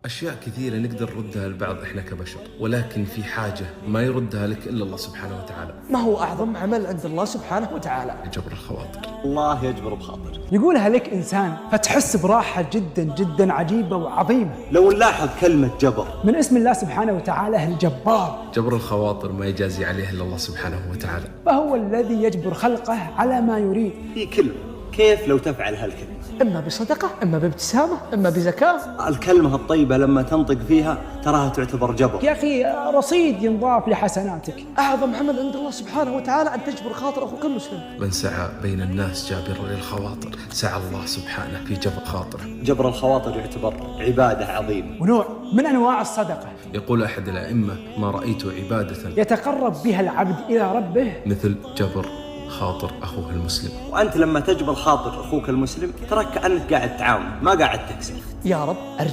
أشياء كثيرة نقدر نردها لبعض إحنا كبشر، ولكن في حاجة ما يردها لك إلا الله سبحانه وتعالى. ما هو أعظم عمل عند الله سبحانه وتعالى؟ جبر الخواطر. الله يجبر بخاطر. يقولها لك إنسان فتحس براحة جدا جدا عجيبة وعظيمة. لو نلاحظ كلمة جبر من اسم الله سبحانه وتعالى الجبار. جبر الخواطر ما يجازي عليه إلا الله سبحانه وتعالى، فهو الذي يجبر خلقه على ما يريد. في كلمة كيف لو تفعل هالكلمة؟ إما بصدقة، إما بابتسامة، إما بزكاة. الكلمة الطيبة لما تنطق فيها تراها تعتبر جبر. يا أخي رصيد ينضاف لحسناتك. أعظم عمل عند الله سبحانه وتعالى أن تجبر خاطر أخوك المسلم. من سعى بين الناس جابرا للخواطر سعى الله سبحانه في جبر خاطره. جبر الخواطر يعتبر عبادة عظيمة ونوع من أنواع الصدقة. يقول أحد الأئمة: ما رأيت عبادة يتقرب بها العبد إلى ربه مثل جبر خاطر أخوه المسلم. وأنت لما تجبر خاطر أخوك المسلم تراك كأنك قاعد تعاون ما قاعد تكسر. يا رب أرجو